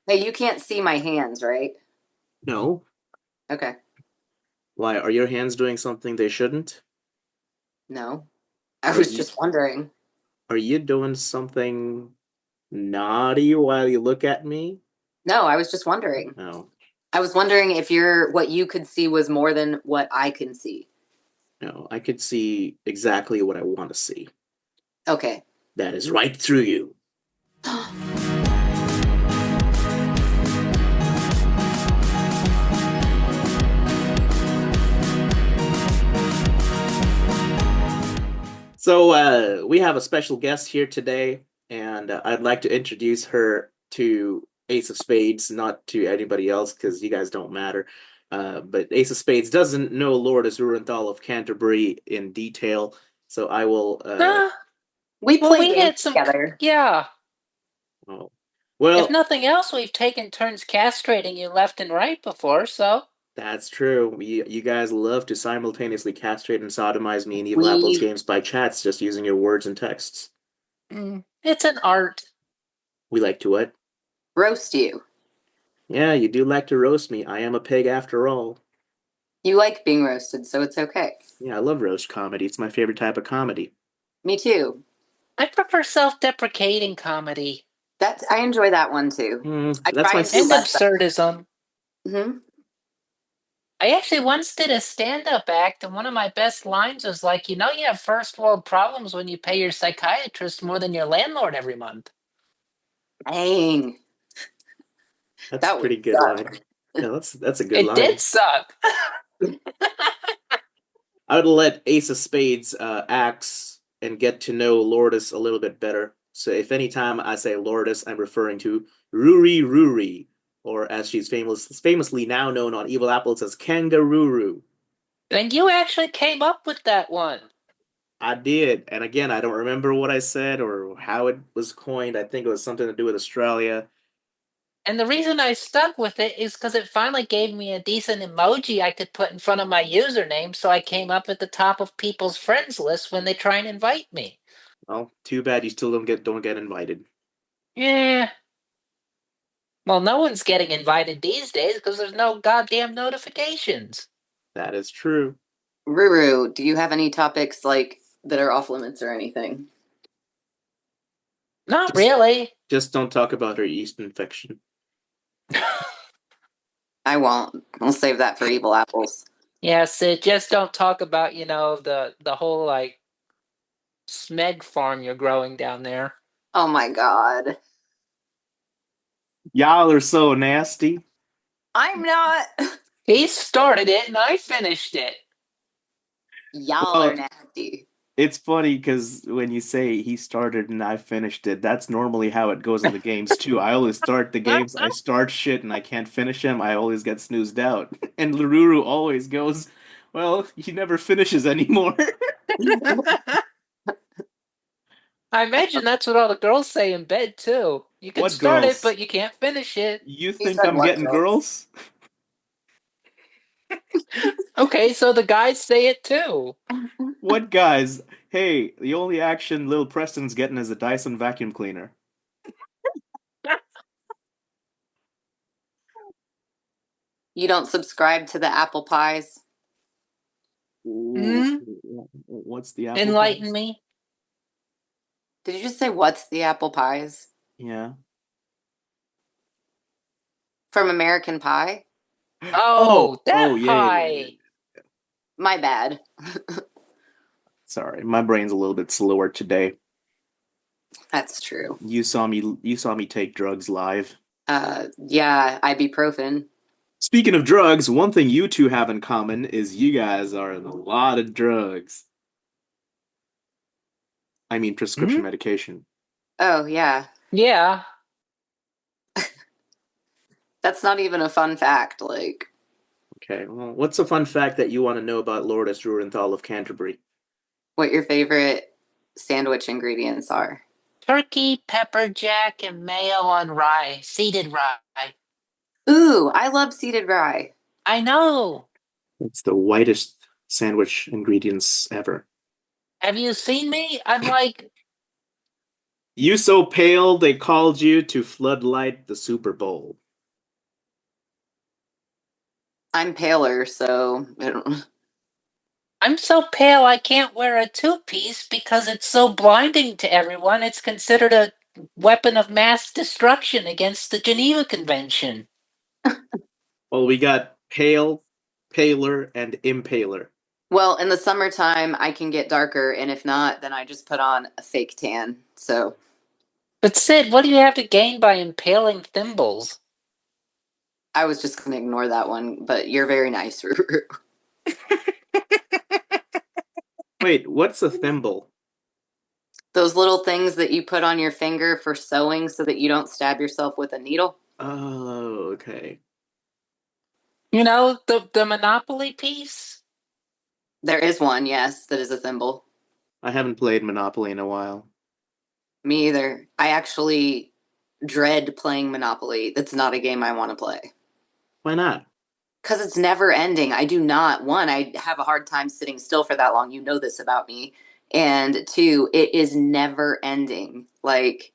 Hey, you can't see my hands, right? No. Okay. Why, are your hands doing something they shouldn't? No. I Are was you just wondering. are you doing something naughty while you look at me? No, I was just wondering. No. I was wondering if what you could see was more than what I can see. No. I could see exactly what I want to see. Okay. That is right through you. So we have a special guest here today, and I'd like to introduce her to Ace of Spades, not to anybody else because you guys don't matter. But Ace of Spades doesn't know Lourdes Rurenthal of Canterbury in detail, so I will. Huh? We Well, play we games had some, together. yeah. Oh, If well, nothing else, we've taken turns castrating you left and right before, so. that's true. You guys love to simultaneously castrate and sodomize me in Evil Apples We games by chats, just using your words and texts. It's an art. We like to what? roast you. Yeah, you do like to roast me. I am a pig after all. You like being roasted, so it's okay. Yeah, I love roast comedy. It's my favorite type of comedy. Me too. I prefer self-deprecating comedy I enjoy that one too. I That's try my and do and less of absurdism. it. I actually once did a stand-up act, and one of my best lines was like, you have first world problems when you pay your psychiatrist more than your landlord every month. Dang, That's a that would pretty good line. suck. Yeah, that's a good It did line. suck. I would let Ace of Spades axe and get to know Lourdes a little bit better. So if any time I say Lourdes, I'm referring to RuriRuri, or as she's famously now known on Evil Apples as KangaRuRu. And you actually came up with that one. I did, and again, I don't remember what I said or how it was coined. I think it was something to do with Australia. And the reason I stuck with it is because it finally gave me a decent emoji I could put in front of my username, so I came up at the top of people's friends list when they try and invite me. Well, too bad you still don't get invited. Yeah. Well, no one's getting invited these days because there's no goddamn notifications. That is true. Ruru, do you have any topics like that are off limits or anything? Not Just really. just don't talk about her yeast infection. I won't. I'll save that for evil apples. Yeah, Sid, just don't talk about, the whole like smeg farm you're growing down there. Oh my god. Y'all are so nasty. I'm not. He started it and I finished it. Y'all are Well, nasty. it's funny because when you say he started and I finished it, that's normally how it goes in the games too. I always start the games, I start shit and I can't finish them. I always get snoozed out. And Laruru always goes, well, he never finishes anymore. I imagine that's what all the girls say in bed too. You can What start it, girls? but you can't finish it. You He think said I'm what, getting girls? girls? Okay, so the guys say it too. What guys? Hey, the only action Lil Preston's getting is a Dyson vacuum cleaner. You don't subscribe to the apple pies? Ooh, Hmm? what's the apple Enlighten pies? me. Did you just say what's the apple pies? Yeah. From American Pie? Oh, Oh, that oh, yeah, yeah, yeah, yeah. pie. My bad. Sorry, my brain's a little bit slower today. That's true. You saw me take drugs live. Yeah, ibuprofen. Speaking of drugs, one thing you two have in common is you guys are in a lot of drugs. I mean prescription Hmm? medication. Oh, yeah. Yeah. That's not even a fun fact. Like, Okay, well, what's a fun fact that you want to know about Lord Esrurenthal of Canterbury? what your favorite sandwich ingredients are. Turkey, pepper jack, and mayo on rye. Seeded rye. Ooh, I love seeded rye. I know. It's the whitest sandwich ingredients ever. Have you seen me? I'm like You so pale they called you to floodlight the Super Bowl. I'm paler, so I don't. I'm so pale I can't wear a two-piece because it's so blinding to everyone. It's considered a weapon of mass destruction against the Geneva Convention. Well, we got pale, paler, and impaler. Well, in the summertime, I can get darker, and if not, then I just put on a fake tan. So But Sid, what do you have to gain by impaling thimbles? I was just going to ignore that one, but you're very nice, Ruru. Wait, what's a thimble? Those little things that you put on your finger for sewing so that you don't stab yourself with a needle. Oh, okay. You know, the Monopoly piece? There is one, yes, that is a thimble. I haven't played Monopoly in a while. Me either. I actually dread playing Monopoly. That's not a game I want to play. Why not? Because it's never ending. I do not, one, I have a hard time sitting still for that long. You know this about me. And two, it is never ending. Like,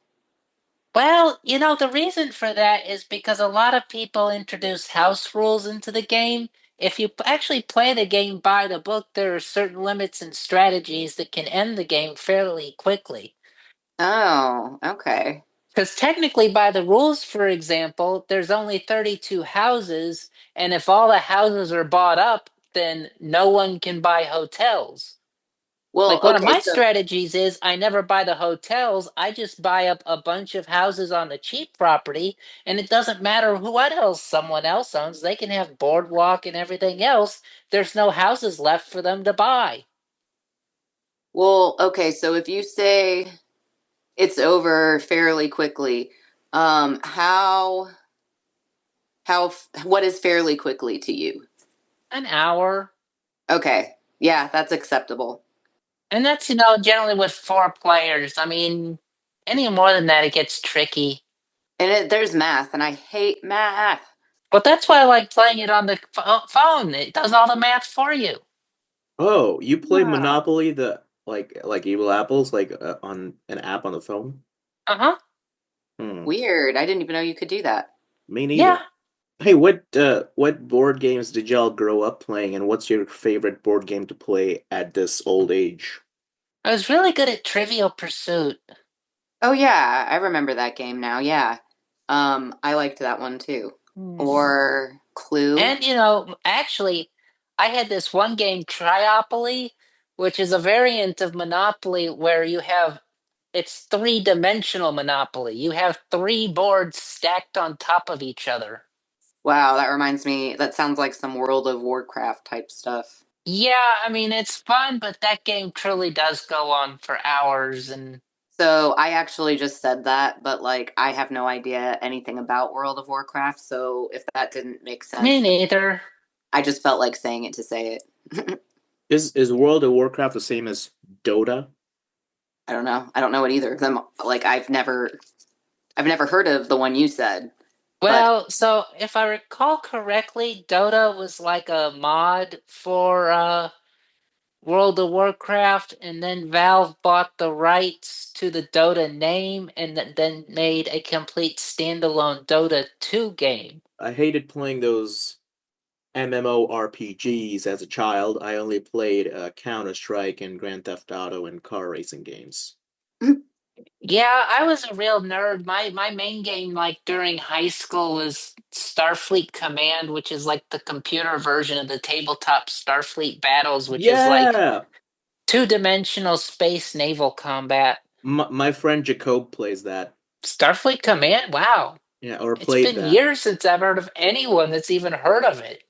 Well, you know, the reason for that is because a lot of people introduce house rules into the game. If you actually play the game by the book, there are certain limits and strategies that can end the game fairly quickly. oh, okay. Because technically, by the rules, for example, there's only 32 houses, and if all the houses are bought up, then no one can buy hotels. Well, Like one of okay, my so, strategies is I never buy the hotels. I just buy up a bunch of houses on the cheap property, and it doesn't matter who what else someone else owns. They can have boardwalk and everything else. There's no houses left for them to buy. well, okay, so if you say it's over fairly quickly, how, what is fairly quickly to you? An hour. Okay, yeah, that's acceptable. And that's, you know, generally with four players. I mean, any more than that, it gets tricky. And there's math, and I hate math. But that's why I like playing it on the phone. It does all the math for you. Oh, you play Ah, Monopoly the like Evil Apples like on an app on the phone? Uh huh. Hmm, weird. I didn't even know you could do that. me Yeah. neither. Hey, what board games did y'all grow up playing, and what's your favorite board game to play at this old age? I was really good at Trivial Pursuit. Oh yeah, I remember that game now. Yeah. I liked that one too. Or Clue. And, you know, actually, I had this one game, Triopoly, which is a variant of Monopoly where it's three-dimensional Monopoly. You have three boards stacked on top of each other. Wow, that reminds me. That sounds like some World of Warcraft type stuff. Yeah, I mean, it's fun, but that game truly does go on for hours. And So I actually just said that, but like I have no idea anything about World of Warcraft. So if that didn't make me sense, neither. I just felt like saying it to say it. Is World of Warcraft the same as Dota? I don't know. I don't know what either of them. Like I've never heard of the one you said, but Well, so if I recall correctly, Dota was like a mod for World of Warcraft, and then Valve bought the rights to the Dota name and then made a complete standalone Dota 2 game. I hated playing those MMORPGs as a child. I only played Counter-Strike and Grand Theft Auto and car racing games. Yeah, I was a real nerd. My main game like during high school was Starfleet Command, which is like the computer version of the tabletop Starfleet battles, which is like Yeah, two-dimensional space naval combat. my friend Jacob plays that. Starfleet Command? Wow. Yeah, or It's played been that. years since I've heard of anyone that's even heard of it.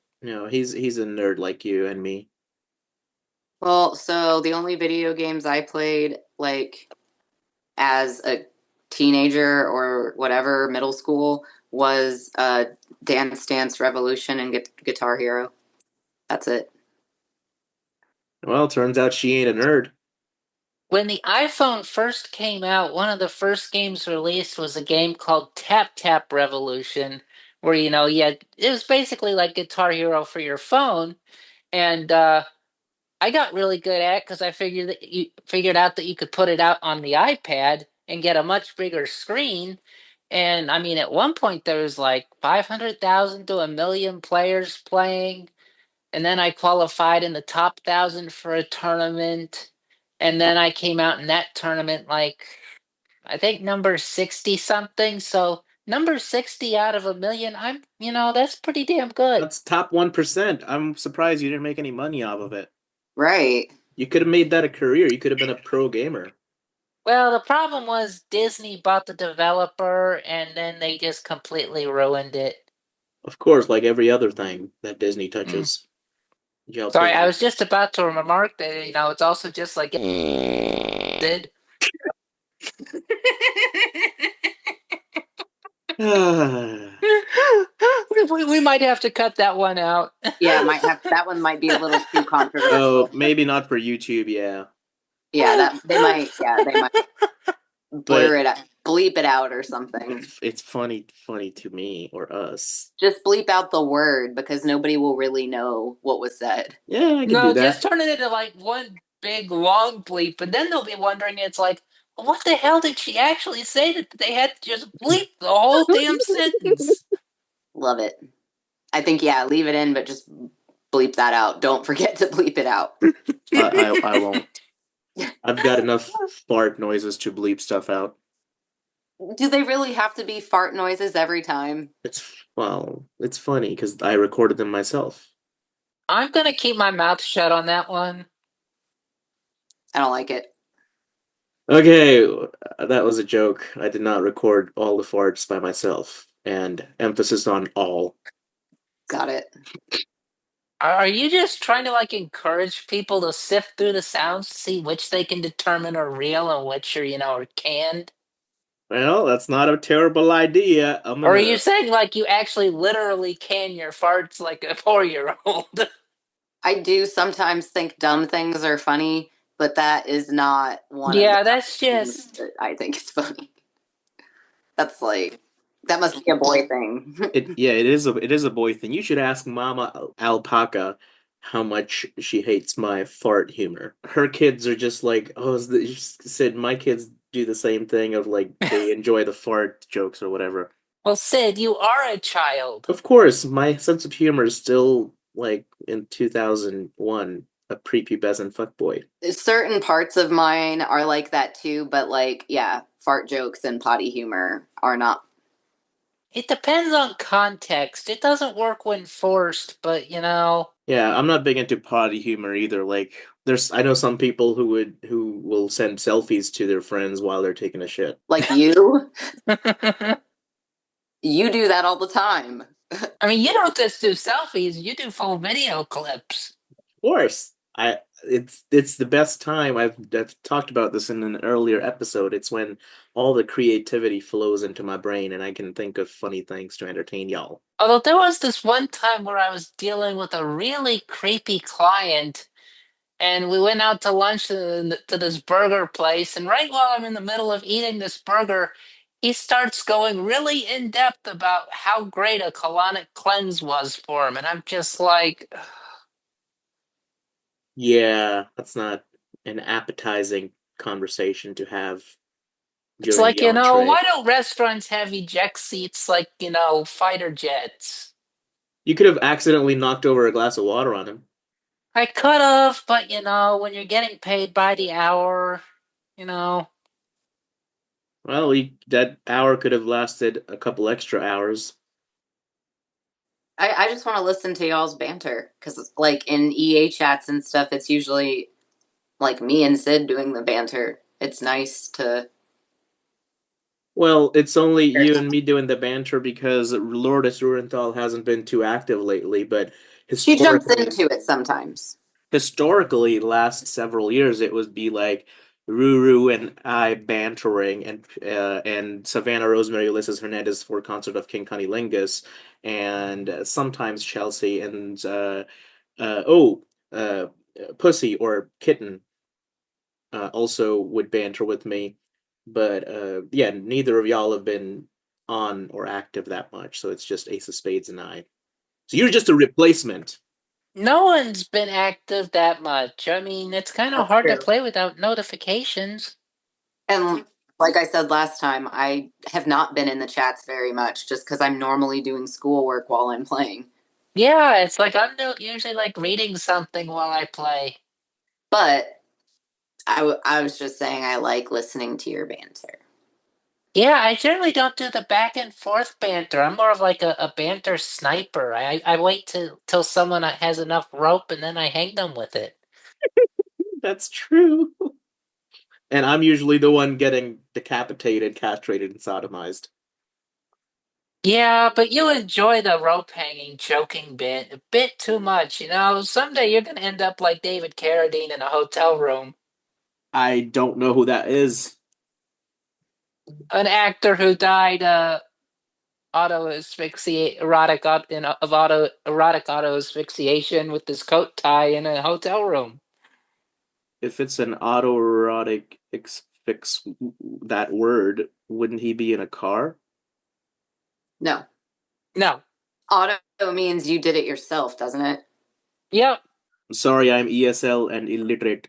He's a nerd like you and me. well, so the only video games I played like as a teenager or whatever, middle school, was Dance Dance Revolution and Guitar Hero. That's it. Well, turns out she ain't a nerd. When the iPhone first came out, one of the first games released was a game called Tap Tap Revolution, where it was basically like Guitar Hero for your phone, and I got really good at it because I figured out that you could put it out on the iPad, and get a much bigger screen. And I mean, at one point there was like 500,000 to 1 million players playing. And then I qualified in the top 1,000 for a tournament. And then I came out in that tournament like, I think number 60 something. So number 60 out of 1 million, that's pretty damn good. That's top 1%. I'm surprised you didn't make any money off of it. Right. You could have made that a career. You could have been a pro gamer. Well, the problem was Disney bought the developer and then they just completely ruined it. Of course, like every other thing that Disney Mm. touches. Y'all Sorry, take I it. was just about to remark that, it's also just like did. we might have to cut that one out. Yeah, that one might be a little too controversial. Oh, maybe not for YouTube, yeah. Yeah, they might blur it out, bleep it out or something. It's funny to me or us. Just bleep out the word because nobody will really know what was said. Yeah, I can No, do that. just turn it into like one big long bleep, and then they'll be wondering, it's like, what the hell did she actually say that they had to just bleep the whole damn sentence? Love it. I think, yeah, leave it in, but just bleep that out. Don't forget to bleep it out. I won't. I've got enough fart noises to bleep stuff out. Do they really have to be fart noises every time? It's funny because I recorded them myself. I'm gonna keep my mouth shut on that one. I don't like it. Okay, that was a joke. I did not record all the farts by myself, and emphasis on all. Got it. Are you just trying to like encourage people to sift through the sounds to see which they can determine are real and which are canned? Well, that's not a terrible idea. Or are you saying like you actually literally can your farts like a 4-year-old? I do sometimes think dumb things are funny, but that is not one of Yeah, the that's things just. that I think is funny. That's like, that must be a boy thing. It is a boy thing. You should ask Mama Alpaca how much she hates my fart humor. Her kids are just like, oh, she said my kids do the same thing of like they enjoy the fart jokes or whatever. Well, Sid, you are a child. Of course, my sense of humor is still like in 2001, a prepubescent fuckboy. Certain parts of mine are like that too, but like, yeah, fart jokes and potty humor are not. It depends on context. It doesn't work when forced, but Yeah, I'm not big into potty humor either. Like, I know some people who will send selfies to their friends while they're taking a shit. Like you, you do that all the time. I mean, you don't just do selfies, you do full video clips. Of course, it's the best time. I've talked about this in an earlier episode. It's when all the creativity flows into my brain and I can think of funny things to entertain y'all. Although there was this one time where I was dealing with a really creepy client, and we went out to lunch to this burger place, and right while I'm in the middle of eating this burger, he starts going really in depth about how great a colonic cleanse was for him, and I'm just like, Yeah, that's not an appetizing conversation to have it's during like, the entree. why don't restaurants have eject seats like, fighter jets? You could have accidentally knocked over a glass of water on him. I could have, but when you're getting paid by the hour, Well, that hour could have lasted a couple extra hours. I just want to listen to y'all's banter because, like, in EA chats and stuff, it's usually like me and Sid doing the banter. It's nice to. Well, it's only you and me doing the banter because Lourdes Rurenthal hasn't been too active lately, but She jumps historically, into it sometimes. last several years it would be like Ruru and I bantering and Savannah Rosemary Ulysses Hernandez for concert of King Cunnilingus and sometimes Chelsea and uh oh uh Pussy or Kitten also would banter with me. But yeah, neither of y'all have been on or active that much, so it's just Ace of Spades and I. So you're just a replacement. no one's been active that much. I mean, it's kind of That's hard to true. play without notifications. And Like I said last time, I have not been in the chats very much just because I'm normally doing schoolwork while I'm playing. Yeah, it's like I'm usually like reading something while I play. But I was just saying I like listening to your banter. Yeah, I generally don't do the back and forth banter. I'm more of like a banter sniper. I wait till someone has enough rope and then I hang them with it. That's true. And I'm usually the one getting decapitated, castrated, and sodomized. Yeah, but you enjoy the rope hanging, choking bit a bit too much. Someday you're gonna end up like David Carradine in a hotel room, I don't know who that is. an actor who died auto asphyxiate erotic of auto erotic auto asphyxiation with his coat tie in a hotel room. If it's an autoerotic fix that word, wouldn't he be in a car? No. No. Auto means you did it yourself, doesn't it? Yep. Sorry, I'm ESL and illiterate.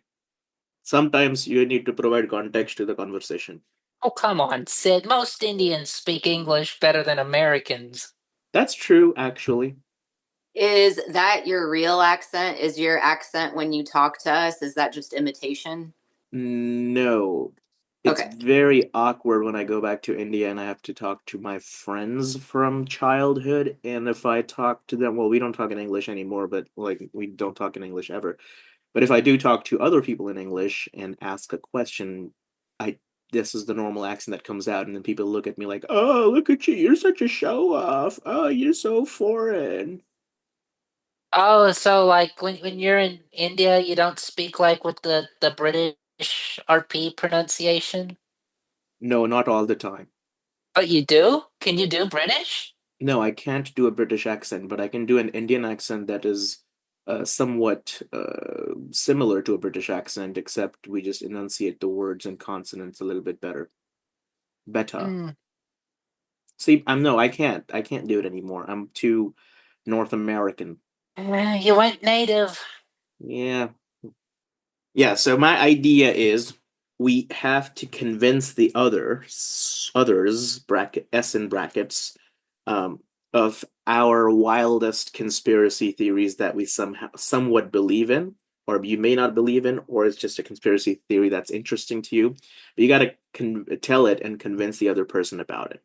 Sometimes you need to provide context to the conversation. Oh, come on, Sid. Most Indians speak English better than Americans. That's true, actually. Is that your real accent? Is your accent when you talk to us? Is that just imitation? No. It's Okay. very awkward when I go back to India and I have to talk to my friends from childhood. And if I talk to them, well, we don't talk in English anymore, but like we don't talk in English ever. But if I do talk to other people in English and ask a question, I this is the normal accent that comes out, and then people look at me like, "Oh, look at you! You're such a show off. Oh, you're so foreign." Oh, so like when you're in India, you don't speak like with the British RP pronunciation? No, not all the time. But you do? Can you do British? No, I can't do a British accent, but I can do an Indian accent that is somewhat similar to a British accent, except we just enunciate the words and consonants a little bit better. Better. Hmm. See, I can't. I can't do it anymore. I'm too North American. You went native. Yeah. Yeah, so my idea is we have to convince the others, bracket S in brackets, um, of our wildest conspiracy theories that we somehow somewhat believe in, or you may not believe in, or it's just a conspiracy theory that's interesting to you. But you got to tell it and convince the other person about it.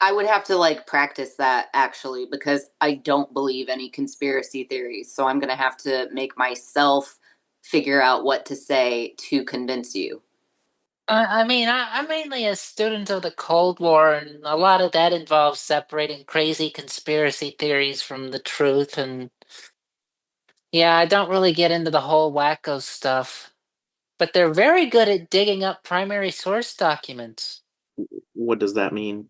I would have to like practice that actually because I don't believe any conspiracy theories. So I'm going to have to make myself figure out what to say to convince you. I mean, I'm mainly a student of the Cold War, and a lot of that involves separating crazy conspiracy theories from the truth. And yeah, I don't really get into the whole wacko stuff. But they're very good at digging up primary source documents. What does that mean?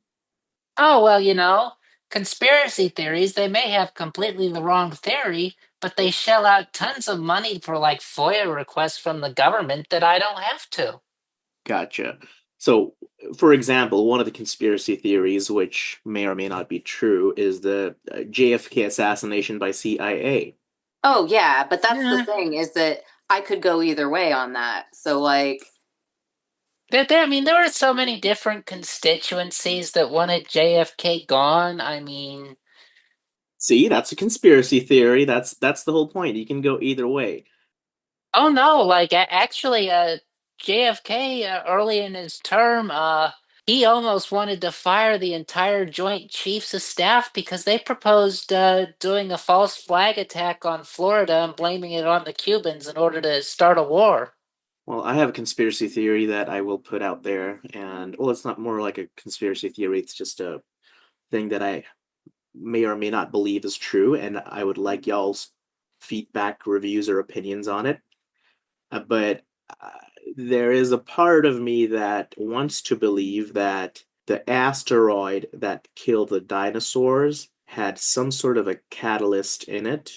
Oh, well, conspiracy theories, they may have completely the wrong theory, but they shell out tons of money for like FOIA requests from the government that I don't have to. Gotcha. So, for example, one of the conspiracy theories, which may or may not be true, is the JFK assassination by CIA. Oh, yeah, but that's the Yeah. thing is that I could go either way on that. So, like, I mean, there were so many different constituencies that wanted JFK gone. I mean, See, that's a conspiracy theory. That's the whole point. You can go either way. oh no, like actually, JFK early in his term, he almost wanted to fire the entire Joint Chiefs of Staff because they proposed doing a false flag attack on Florida and blaming it on the Cubans in order to start a war. Well, I have a conspiracy theory that I will put out there, and well, it's not more like a conspiracy theory. It's just a thing that I may or may not believe is true, and I would like y'all's feedback, reviews, or opinions on it. But uh, there is a part of me that wants to believe that the asteroid that killed the dinosaurs had some sort of a catalyst in it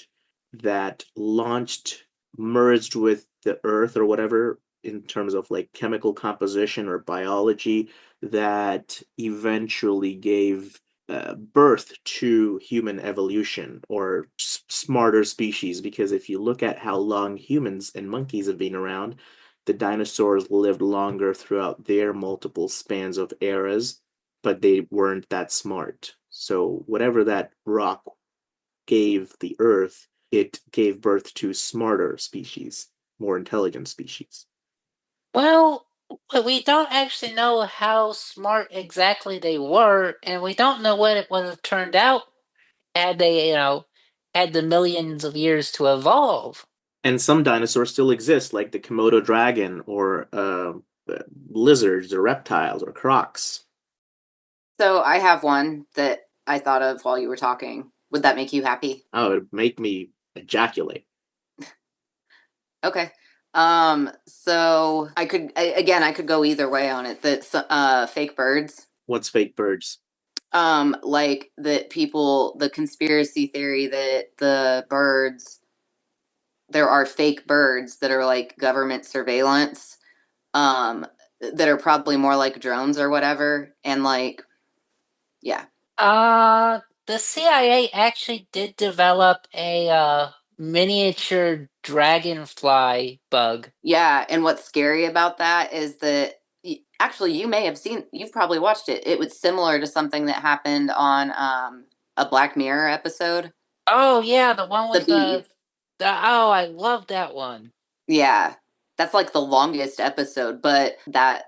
that launched, merged with the Earth or whatever in terms of like chemical composition or biology that eventually gave birth to human evolution or smarter species. Because if you look at how long humans and monkeys have been around, the dinosaurs lived longer throughout their multiple spans of eras, but they weren't that smart. So whatever that rock gave the Earth, it gave birth to smarter species, more intelligent species. Well, we don't actually know how smart exactly they were, and we don't know what it would have turned out had they, had the millions of years to evolve. And some dinosaurs still exist, like the Komodo dragon or lizards or reptiles or crocs. So I have one that I thought of while you were talking. Would that make you happy? Oh, it'd make me ejaculate. Okay. So I could go either way on it. That fake birds. What's fake birds? Like that people, the conspiracy theory that the birds, there are fake birds that are like government surveillance, um, that are probably more like drones or whatever, and like, yeah, The CIA actually did develop a miniature dragonfly bug. yeah. And what's scary about that is that actually you may have seen, you've probably watched it. It was similar to something that happened on a Black Mirror episode. Oh yeah, the one The with bees. the oh, I love that one. Yeah, that's like the longest episode, but that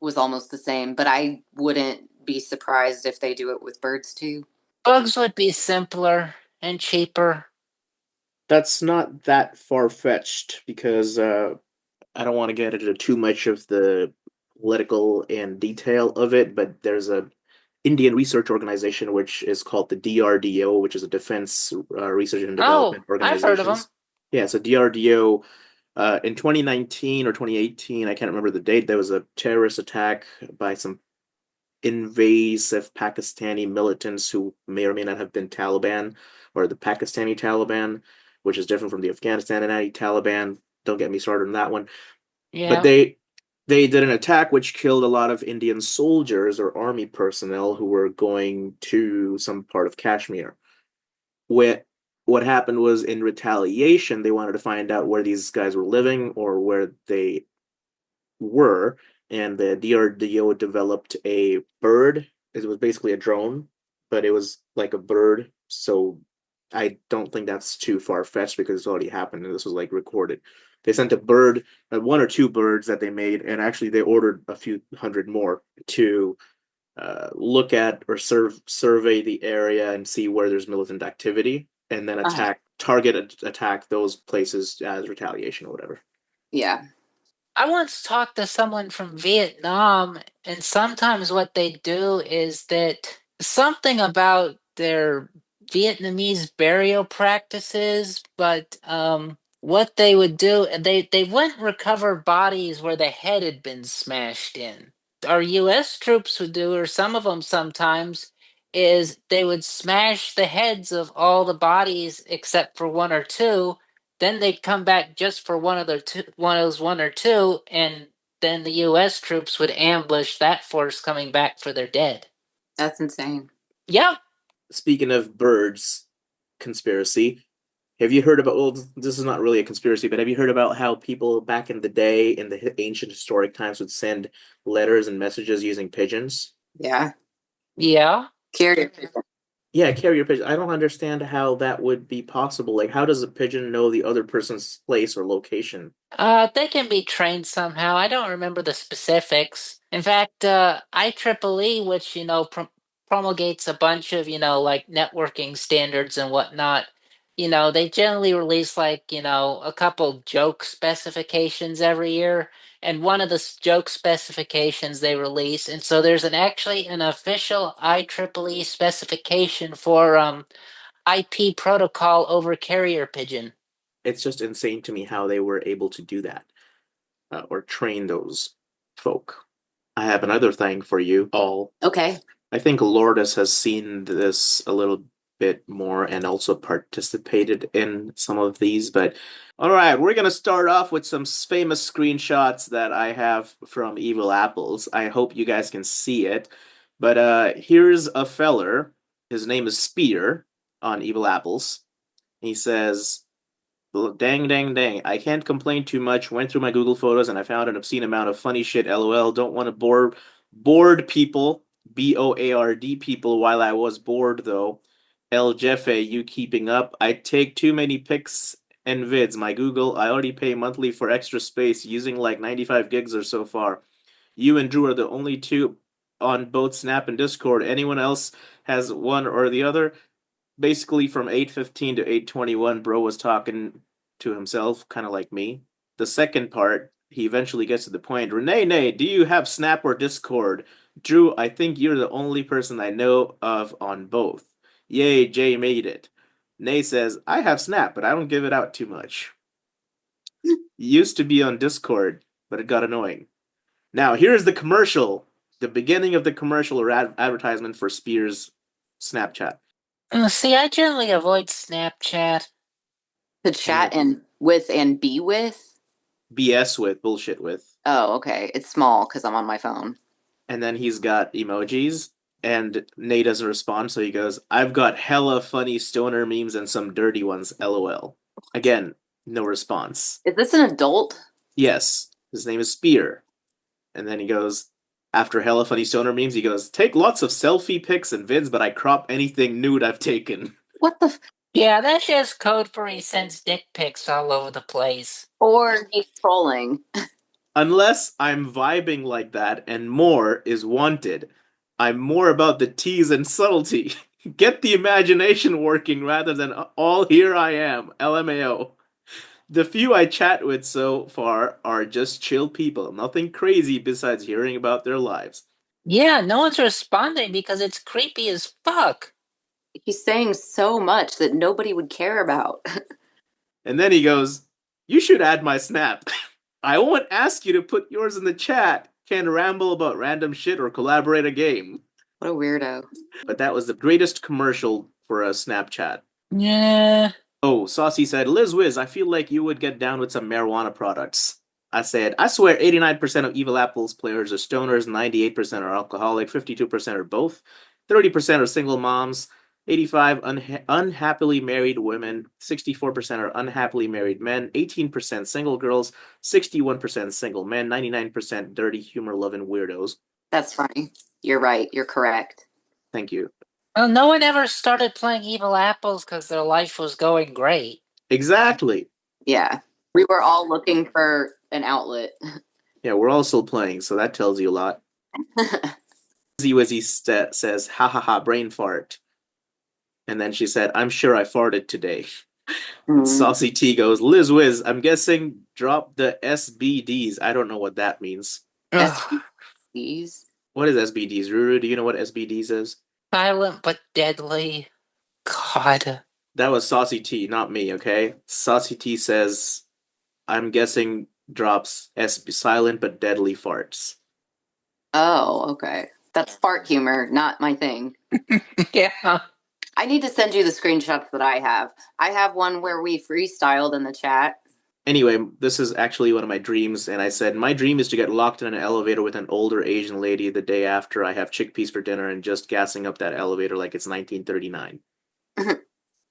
was almost the same. But I wouldn't be surprised if they do it with birds too. Bugs would be simpler and cheaper. That's not that far-fetched because I don't want to get into too much of the political and detail of it, but there's a Indian research organization which is called the DRDO, which is a Defense Research and Oh, Development I've heard of them. organizations. Yeah, so DRDO in 2019 or 2018, I can't remember the date, there was a terrorist attack by some invasive Pakistani militants who may or may not have been Taliban or the Pakistani Taliban, which is different from the Afghanistan Taliban. Don't get me started on that one. But Yeah. they did an attack which killed a lot of Indian soldiers or army personnel who were going to some part of Kashmir. What what happened was in retaliation, they wanted to find out where these guys were living or where they were, and the DRDO developed a bird. It was basically a drone, but it was like a bird. So I don't think that's too far fetched because it's already happened and this was like recorded. They sent a bird, one or two birds that they made, and actually they ordered a few hundred more to look at or survey the area and see where there's militant activity, and then Uh-huh. attack those places as retaliation or whatever. Yeah. I once talked to someone from Vietnam, and sometimes what they do is that something about their Vietnamese burial practices, but what they would do, they wouldn't recover bodies where the head had been smashed in. Our U.S. troops would do, or some of them sometimes, is they would smash the heads of all the bodies except for one or two, then they'd come back just for one of those one or two, and then the U.S. troops would ambush that force coming back for their dead. That's insane. Yep. Speaking of birds, conspiracy. Have you heard about, well, this is not really a conspiracy, but have you heard about how people back in the day, in the ancient historic times, would send letters and messages using pigeons? Yeah. Yeah. Carrier. Yeah, carrier pigeon. I don't understand how that would be possible. Like, how does a pigeon know the other person's place or location? They can be trained somehow. I don't remember the specifics. In fact, IEEE, which promulgates a bunch of like networking standards and whatnot, they generally release like a couple joke specifications every year, and one of the joke specifications they release, and so there's actually an official IEEE specification for IP protocol over carrier pigeon. It's just insane to me how they were able to do that or train those folk. I have another thing for you all. Okay. I think Lourdes has seen this a little bit more and also participated in some of these. But all right, we're gonna start off with some famous screenshots that I have from Evil Apples. I hope you guys can see it. But here's a feller. His name is Speeder on Evil Apples. He says, Dang, dang, dang. I can't complain too much. Went through my Google Photos and I found an obscene amount of funny shit. LOL. Don't want to bored people, BOARD people while I was bored though. El Jefe, you keeping up? I take too many pics and vids. My Google, I already pay monthly for extra space, using like 95 gigs or so far. You and Drew are the only two on both Snap and Discord. Anyone else has one or the other? Basically from 8:15 to 8:21, bro was talking to himself, kind of like me. The second part, he eventually gets to the point. Renee, do you have Snap or Discord? Drew, I think you're the only person I know of on both. Yay, Jay made it. Nay says, I have Snap, but I don't give it out too much. Used to be on Discord, but it got annoying. Now, here's the commercial. The beginning of the commercial or advertisement for Spears Snapchat. See, I generally avoid Snapchat. To And chat and with and be with. BS with, bullshit with. Oh, okay. It's small because I'm on my phone. And then he's got emojis, and Nate doesn't respond, so he goes, I've got hella funny stoner memes and some dirty ones, lol. Again, no response. Is this an adult? Yes, his name is Spear. And then he goes, after hella funny stoner memes, he goes, take lots of selfie pics and vids, but I crop anything nude I've taken. What the? Yeah, that's just code for he sends dick pics all over the place. Or he's trolling. Unless I'm vibing like that and more is wanted. I'm more about the tease and subtlety. Get the imagination working rather than all here I am. LMAO. The few I chat with so far are just chill people, nothing crazy besides hearing about their lives. Yeah, no one's responding because it's creepy as fuck. He's saying so much that nobody would care about. And then he goes, you should add my snap. I won't ask you to put yours in the chat. Can ramble about random shit or collaborate a game. What a weirdo. But that was the greatest commercial for a Snapchat. Yeah. Oh, Saucy said, Liz Wiz, I feel like you would get down with some marijuana products. I said, I swear 89% of Evil Apples players are stoners, 98% are alcoholic, 52% are both, 30% are single moms, 85 unhappily married women, 64% are unhappily married men, 18% single girls, 61% single men, 99% dirty humor loving weirdos. That's funny. You're right. You're correct. Thank you. Well, no one ever started playing Evil Apples because their life was going great. Exactly. Yeah. We were all looking for an outlet. Yeah, we're all still playing, so that tells you a lot. Wizzy Wizzy says, ha ha ha, brain fart. And then she said, I'm sure I farted today. Saucy T goes, Liz Wiz, I'm guessing drop the SBDs. I don't know what that means. Ugh. SBDs? What is SBDs? Ruru, do you know what SBDs is? Silent but deadly. God. That was Saucy T, not me, okay? Saucy T says, I'm guessing drops silent but deadly farts. Oh, okay. That's fart humor, not my thing. Yeah. I need to send you the screenshots that I have. I have one where we freestyled in the chat. Anyway, this is actually one of my dreams, and I said, my dream is to get locked in an elevator with an older Asian lady the day after I have chickpeas for dinner and just gassing up that elevator like it's 1939.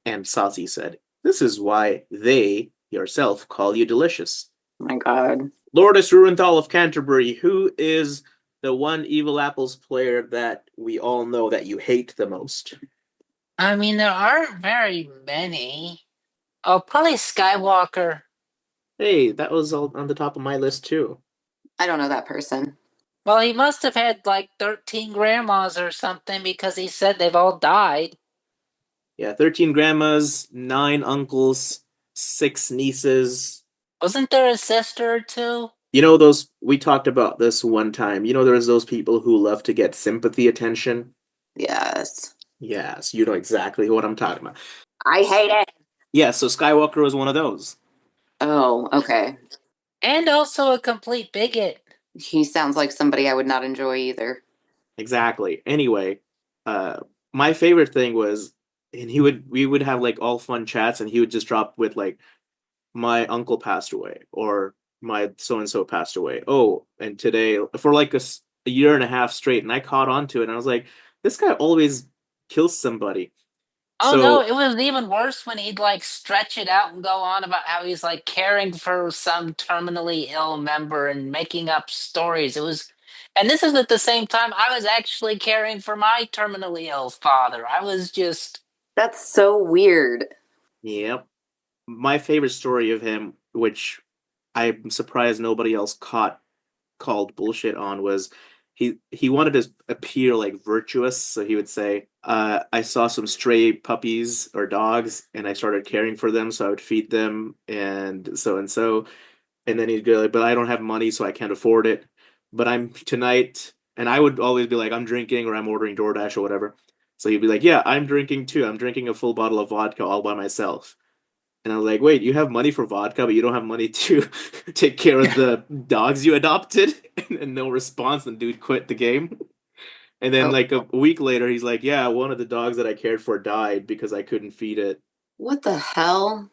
And Saucy said, this is why they, yourself, call you delicious. Oh my god. Lourdes Rurenthal of Canterbury, who is the one Evil Apples player that we all know that you hate the most? I mean, there aren't very many. Oh, probably Skywalker. Hey, that was all on the top of my list too. I don't know that person. Well, he must have had like 13 grandmas or something because he said they've all died. Yeah, 13 grandmas, 9 uncles, 6 nieces. Wasn't there a sister or two? You know those, we talked about this one time. You know there's those people who love to get sympathy attention? Yes. Yes, you know exactly what I'm talking about. I hate it. Yeah, so Skywalker was one of those. Oh, okay. And also a complete bigot. He sounds like somebody I would not enjoy either. Exactly. Anyway, my favorite thing was, and we would have like all fun chats, and he would just drop with like, my uncle passed away, or my so and so passed away. Oh, and today for like a year and a half straight, and I caught on to it, and I was like, this guy always kills somebody. Oh no, So it was even worse when he'd like stretch it out and go on about how he's like caring for some terminally ill member and making up stories. And this is at the same time I was actually caring for my terminally ill father. I was just, That's so weird. yeah, my favorite story of him, which I'm surprised nobody else called bullshit on, was he wanted to appear like virtuous, so he would say, I saw some stray puppies or dogs and I started caring for them, so I would feed them and so, and then he'd go like, but I don't have money, so I can't afford it. But I'm tonight, and I would always be like, I'm drinking or I'm ordering DoorDash or whatever. So he'd be like, yeah, I'm drinking too. I'm drinking a full bottle of vodka all by myself. And I was like, wait, you have money for vodka, but you don't have money to take care of the dogs you adopted? And no response, and dude quit the game. And then Oh, like a week later, he's like, yeah, one of the dogs that I cared for died because I couldn't feed it. what the hell?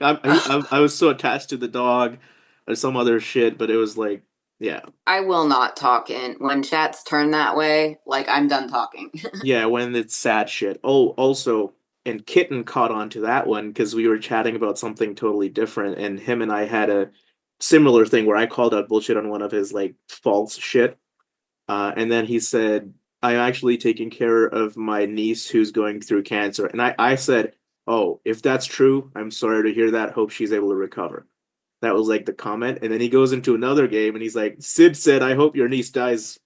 I was so attached to the dog or some other shit, but it was like, yeah. I will not talk in when chats turn that way. Like I'm done talking. Yeah, when it's sad shit. Oh, also, and Kitten caught on to that one because we were chatting about something totally different, and him and I had a similar thing where I called out bullshit on one of his like false shit. And then he said, I'm actually taking care of my niece who's going through cancer. And I said, oh, if that's true, I'm sorry to hear that. Hope she's able to recover. That was like the comment. And then he goes into another game and he's like, Sid said, I hope your niece dies.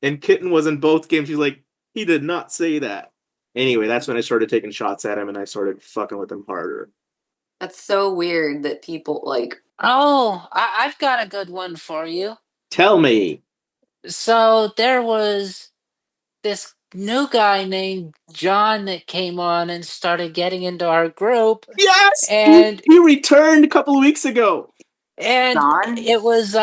And Kitten was in both games. He's like, he did not say that. Anyway, that's when I started taking shots at him and I started fucking with him harder. That's so weird that people like. oh, I've got a good one for you. Tell me. So there was this new guy named John that came on and started getting into our group, Yes! and He returned a couple of weeks ago. John? it was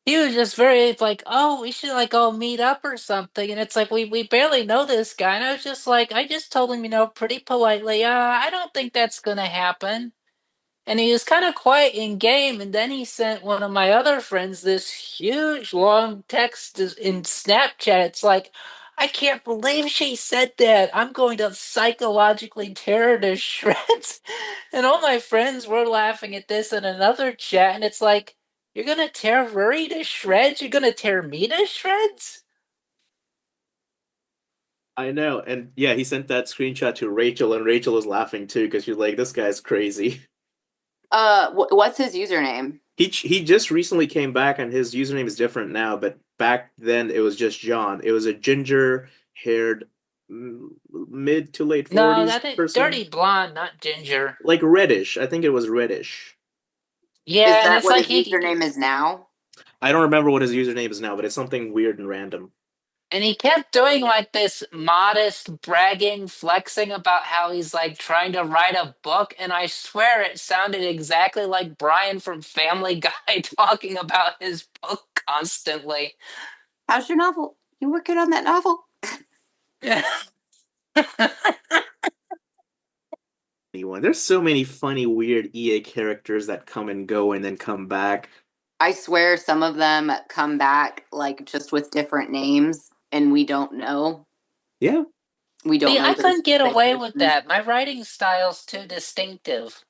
he was just very like, oh, we should like go meet up or something. And it's like we barely know this guy. And I was just like, I just told him, pretty politely, I don't think that's gonna happen. And he was kind of quiet in game, and then he sent one of my other friends this huge long text in Snapchat. It's like, I can't believe she said that. I'm going to psychologically tear her to shreds. And all my friends were laughing at this in another chat, and it's like, you're gonna tear Ruri to shreds? You're gonna tear me to shreds? I know. And yeah, he sent that screenshot to Rachel, and Rachel was laughing too because she's like, this guy's crazy. What's his username? He just recently came back, and his username is different now, but back then it was just John. It was a ginger-haired, mid to late No, 40s that is person. dirty blonde, not ginger. Like reddish. I think it was reddish. Is Yeah, and that it's what like his username is now? I don't remember what his username is now, but it's something weird and random. And he kept doing like this modest bragging, flexing about how he's like trying to write a book. And I swear it sounded exactly like Brian from Family Guy talking about his book constantly. How's your novel? You working on that novel? Yeah. Anyone. There's so many funny, weird EA characters that come and go and then come back. I swear some of them come back like just with different names and we don't know. Yeah. We don't See, know I that it's couldn't get the same away with person. that. My writing style's too distinctive.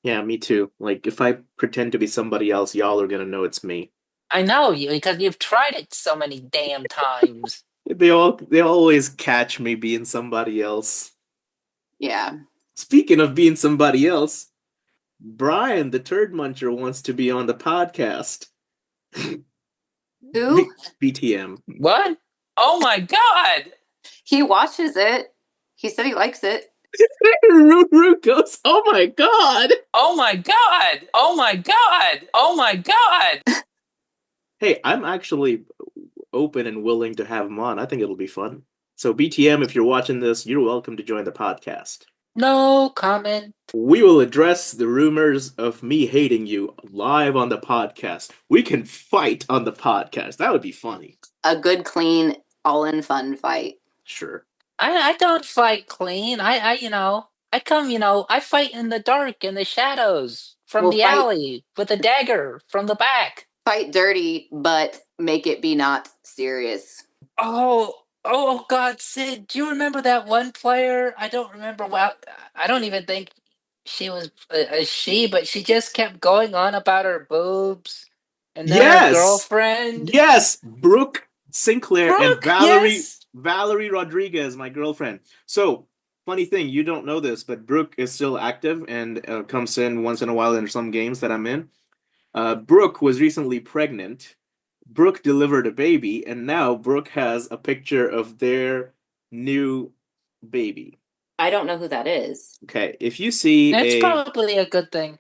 Yeah, me too. Like if I pretend to be somebody else, y'all are gonna know it's me. I know you because you've tried it so many damn times. They always catch me being somebody else. Yeah. Speaking of being somebody else, Brian, the Turd Muncher, wants to be on the podcast. Who? BTM. What? Oh my god! He watches it. He said he likes it. Ruru goes, oh my god! Oh my god! Oh my god! Oh my god! Hey, I'm actually open and willing to have him on. I think it'll be fun. So, BTM, if you're watching this, you're welcome to join the podcast. No comment. We will address the rumors of me hating you live on the podcast. We can fight on the podcast. That would be funny. A good, clean, all in fun fight. Sure. I don't fight clean. I come, I fight in the dark, in the shadows, from We'll the fight alley, with a dagger from the back. fight dirty, but make it be not serious. Oh, Oh God, Sid, do you remember that one player? I don't remember. Well, I don't even think she was a she, but she just kept going on about her boobs, and then her Yes, girlfriend, yes, Brooke Sinclair and Brooke. Yes. Valerie Rodriguez, my girlfriend. So funny thing, you don't know this, but Brooke is still active and comes in once in a while in some games that I'm in. Brooke was recently pregnant. Brooke delivered a baby, and now Brooke has a picture of their new baby. I don't know who that is. Okay, if you see That's a probably a good thing.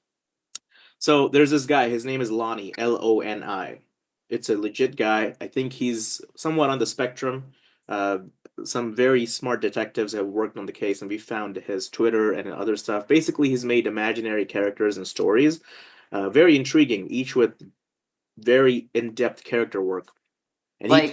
so there's this guy, his name is Lonnie, Loni. It's a legit guy. I think he's somewhat on the spectrum. Uh, some very smart detectives have worked on the case, and we found his Twitter and other stuff. Basically, he's made imaginary characters and stories, very intriguing, each with very in-depth character work. And Like,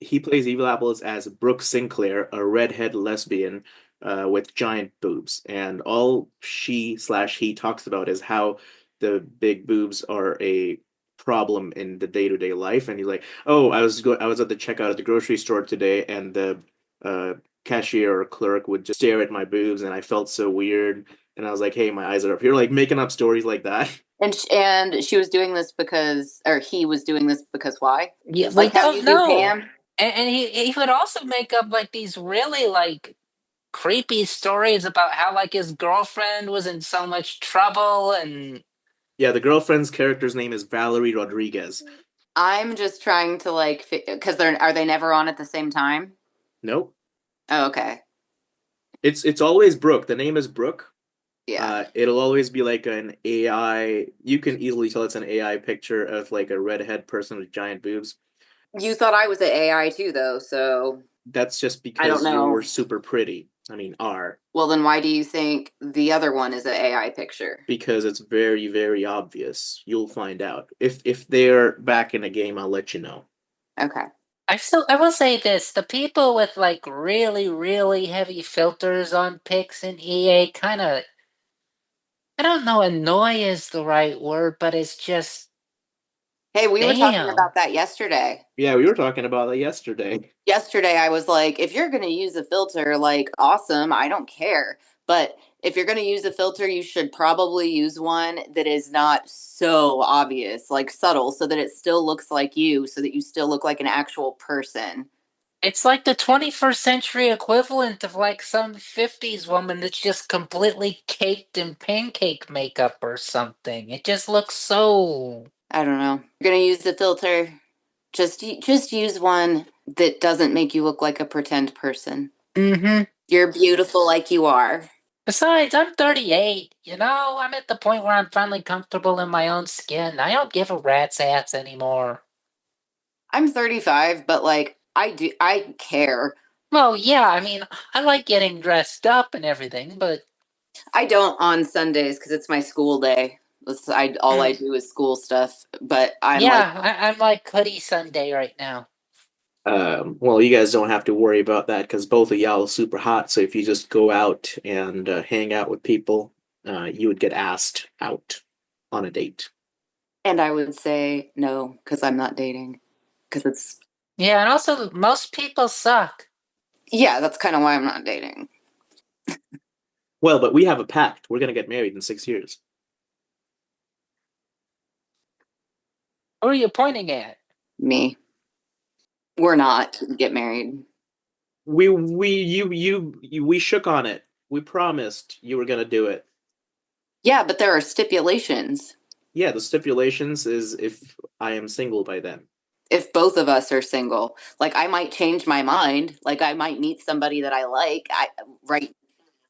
he plays Evil Apples as Brooke Sinclair, a redhead lesbian with giant boobs, and all she slash he talks about is how the big boobs are a problem in the day to day life. And he's like, "Oh, I was at the checkout at the grocery store today, and the uh, cashier or clerk would just stare at my boobs, and I felt so weird." And I was like, "Hey, my eyes are up here," like making up stories like that. and she was doing this because, or he was doing this because why? Yeah, we Like how don't you do know. Pam? And he would also make up like these really like creepy stories about how like his girlfriend was in so much trouble and Yeah, the girlfriend's character's name is Valerie Rodriguez. I'm just trying to like, because they're are they never on at the same time? Nope. Oh, okay, It's always Brooke. The name is Brooke. yeah. It'll always be like an AI. You can easily tell it's an AI picture of like a redhead person with giant boobs. You thought I was an AI too, though, so That's just I don't because know. you're super pretty. I mean, are Well, then why do you think the other one is an AI picture? because it's very, very obvious. You'll find out. If they're back in the game, I'll let you know. Okay. I will say this, the people with like really, really heavy filters on pics in EA kinda I don't know, annoy is the right word, but it's just Hey, we were talking damn. about that yesterday. Yeah, we were talking about that yesterday. Yesterday, I was like, if you're going to use a filter, like, awesome, I don't care. But if you're going to use a filter, you should probably use one that is not so obvious, like subtle, so that it still looks like you, so that you still look like an actual person. It's like the 21st century equivalent of like some 50s woman that's just completely caked in pancake makeup or something. It just looks so. I don't know. You're going to use the filter, just use one that doesn't make you look like a pretend person. Mm-hmm. You're beautiful like you are. Besides, I'm 38. You know, I'm at the point where I'm finally comfortable in my own skin. I don't give a rat's ass anymore. I'm 35, but like I care. Well, yeah, I mean, I like getting dressed up and everything, but I don't on Sundays because it's my school day. All I mm, do is school stuff. But I'm like, yeah, I'm like hoodie Sunday right now. Well, you guys don't have to worry about that because both of y'all are super hot. So if you just go out and hang out with people, you would get asked out on a date. and I would say no because I'm not dating. Because it's Yeah, and also most people suck. yeah, that's kind of why I'm not dating Well, but we have a pact. We're gonna get married in 6 years. Who are you pointing at? me. We're not get married. We shook on it. We promised you were gonna do it. Yeah, but there are stipulations. Yeah, the stipulations is if I am single by then. If both of us are single, like I might change my mind. Like I might meet somebody that I like. I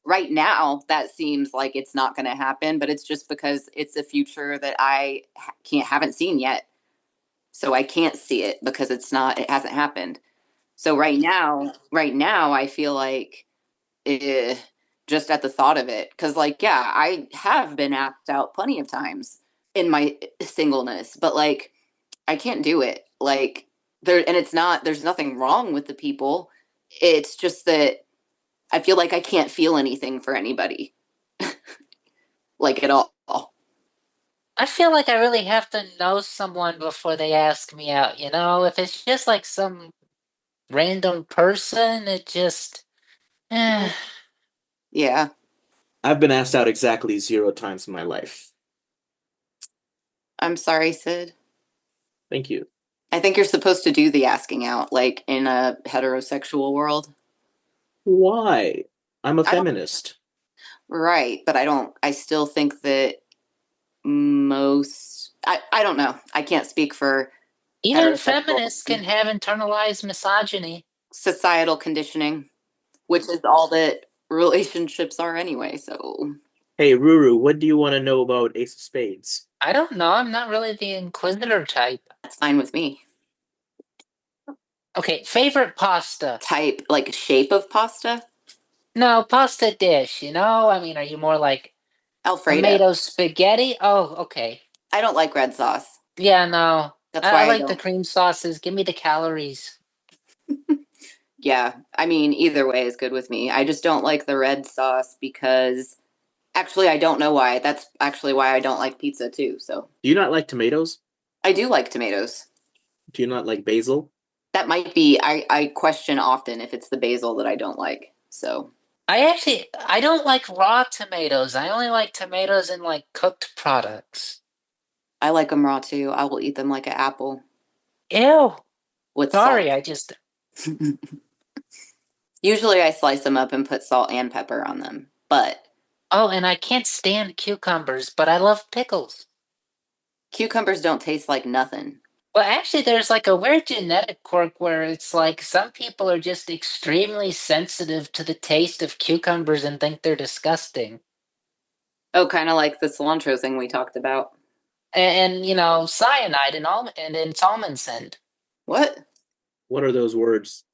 right now that seems like it's not going to happen, but it's just because it's a future that I can't haven't seen yet. So I can't see it because it hasn't happened. So right now I feel like eh, just at the thought of it cuz like yeah, I have been asked out plenty of times in my singleness, but like I can't do it. Like there's nothing wrong with the people. It's just that I feel like I can't feel anything for anybody like at all. I feel like I really have to know someone before they ask me out, you know? If it's just like some random person. It just, eh. Yeah, I've been asked out exactly 0 times in my life. I'm sorry, Sid. Thank you. I think you're supposed to do the asking out, like in a heterosexual world. Why? I'm a I don't, feminist. right, but I still think that I don't know. I can't speak for Even heterosexual feminists can men. have internalized misogyny. Societal conditioning, which is all that relationships are anyway. So Hey, Ruru, what do you want to know about Ace of Spades? I don't know. I'm not really the inquisitor type. that's fine with me. Okay, favorite pasta? Type like shape of pasta, No, pasta dish, you know? I mean, are you more like Alfredo. tomato spaghetti? Oh, okay. I don't like red sauce. Yeah, no. That's I why I like the don't. cream sauces. Give me the calories. Yeah, I mean either way is good with me. I just don't like the red sauce because actually I don't know why. That's actually why I don't like pizza too. So Do you not like tomatoes? I do like tomatoes. Do you not like basil? That might be I question often if it's the basil that I don't like. So I don't like raw tomatoes. I only like tomatoes in like cooked products. I like them raw too. I will eat them like an apple Ew. with Sorry, salt. I just. Usually I slice them up and put salt and pepper on them. But Oh, and I can't stand cucumbers, but I love pickles. cucumbers don't taste like nothing. Well, actually, there's like a weird genetic quirk where it's like some people are just extremely sensitive to the taste of cucumbers and think they're disgusting. Oh, kind of like the cilantro thing we talked about. And you know, cyanide and it's almond scent. What? What are those words?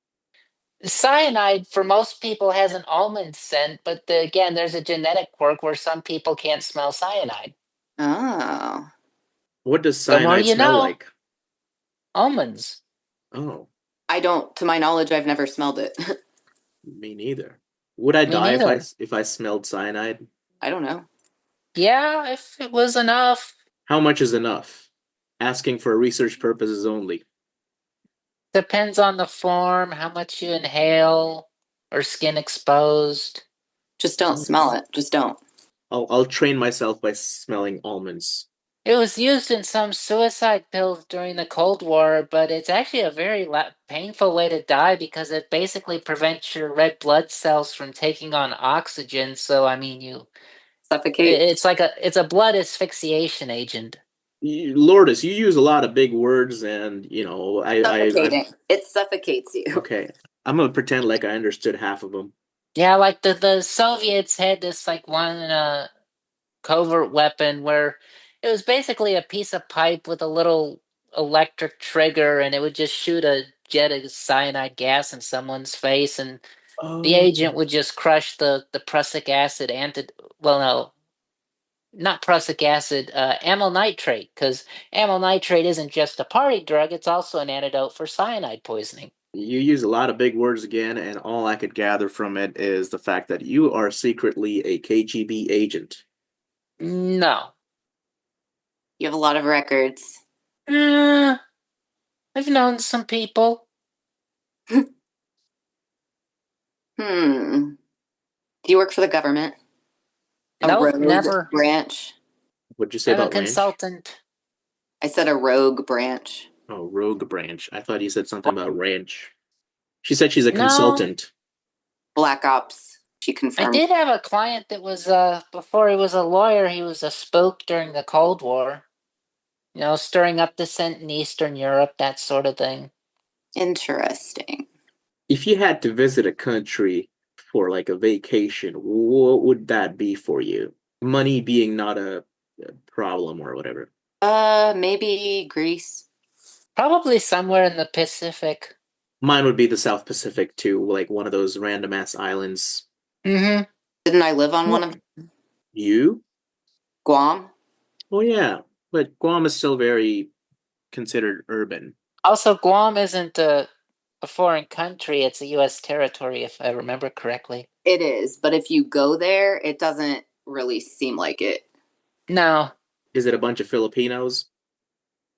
Cyanide for most people has an almond scent, but again, there's a genetic quirk where some people can't smell cyanide. Oh. What does The more cyanide you smell know, like? almonds. Oh, I don't, to my knowledge, I've never smelled it. me neither. Would I Me die if I neither. if I smelled cyanide? I don't know. Yeah, if it was enough. How much is enough? Asking for research purposes only. Depends on the form, how much you inhale, or skin exposed. Just don't smell Okay. it. Just don't. I'll train myself by smelling almonds. It was used in some suicide pills during the Cold War, but it's actually a very painful way to die because it basically prevents your red blood cells from taking on oxygen. So, I mean, Suffocate. it's a blood asphyxiation agent. Lourdes, you use a lot of big words, and I Suffocating. It suffocates you. okay. I'm gonna pretend like I understood half of them. Yeah, like the Soviets had this like one covert weapon where it was basically a piece of pipe with a little electric trigger and it would just shoot a jet of cyanide gas in someone's face and the Oh, agent would just crush the prussic acid well no, not prussic acid, amyl nitrate, because amyl nitrate isn't just a party drug, it's also an antidote for cyanide poisoning. you use a lot of big words again, and all I could gather from it is the fact that you are secretly a KGB agent. No. You have a lot of records. Uh, I've known some people. Hmm. Do you work for the government? A Nope, rogue never. branch? What'd you say I'm a about ranch? consultant. I said a rogue branch. Oh, rogue branch. I thought you said something about ranch. She said she's a No, consultant. Black Ops. She I confirmed. did have a client that was before he was a lawyer, he was a spook during the Cold War. You know, stirring up dissent in Eastern Europe, that sort of thing. Interesting. If you had to visit a country for like a vacation, what would that be for you? Money being not a problem or whatever. Maybe Greece. Probably somewhere in the Pacific. Mine would be the South Pacific too, like one of those random ass islands. Mm-hmm. Didn't I live on one Well, of You? Guam? Oh yeah, but Guam is still very considered urban. also, Guam isn't a foreign country, it's a U.S. territory, if I remember correctly. It is, but if you go there, it doesn't really seem like it. No, Is it a bunch of Filipinos?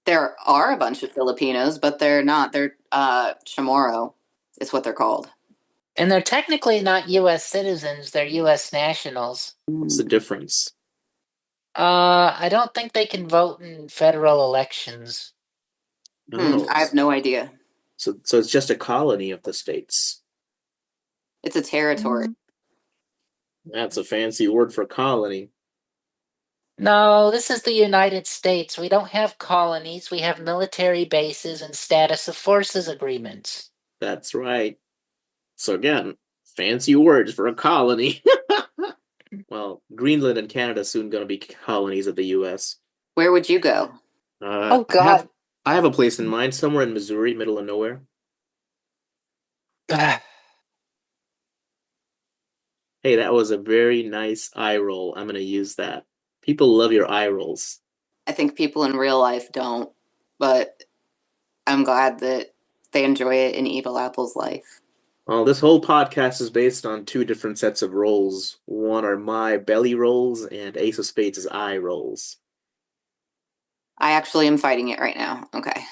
There are a bunch of Filipinos, but they're not. They're Chamorro. Is what they're called. And they're technically not U.S. citizens, they're U.S. nationals. What's the difference? I don't think they can vote in federal elections. Oh, I have no idea. so it's just a colony of the states. It's a territory. That's a fancy word for colony. No, this is the United States. We don't have colonies. We have military bases and status of forces agreements. That's right. So again, fancy words for a colony. Well, Greenland and Canada soon going to be colonies of the U.S. Where would you go? Oh I have God. I have a place in mind somewhere in Missouri, middle of nowhere. Hey, that was a very nice eye roll. I'm going to use that. People love your eye rolls. I think people in real life don't, but I'm glad that they enjoy it in Evil Apple's life. Well, this whole podcast is based on two different sets of rolls. One are my belly rolls, and Ace of Spades' eye rolls. I actually am fighting it right now. Okay.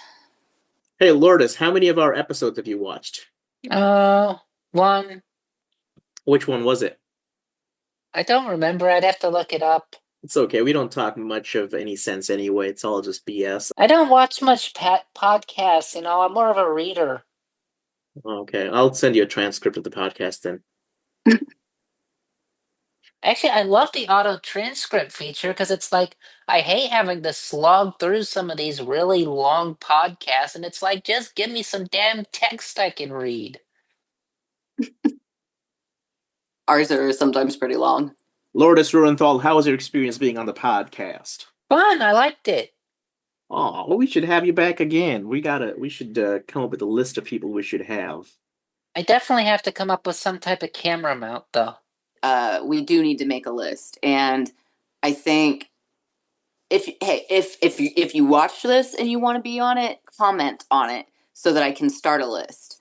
Hey, Lourdes, how many of our episodes have you watched? One. Which one was it? I don't remember. I'd have to look it up. It's okay. We don't talk much of any sense anyway. It's all just BS. I don't watch much podcasts, I'm more of a reader. Okay, I'll send you a transcript of the podcast then. Actually, I love the auto transcript feature because it's like, I hate having to slog through some of these really long podcasts, and it's like, just give me some damn text I can read. Ours are sometimes pretty long. Lourdes Rurenthal, how was your experience being on the podcast? Fun, I liked it. Oh, well, we should have you back again. We should come up with a list of people we should have. I definitely have to come up with some type of camera mount, though. We do need to make a list, and I think if you watch this and you want to be on it, comment on it so that I can start a list.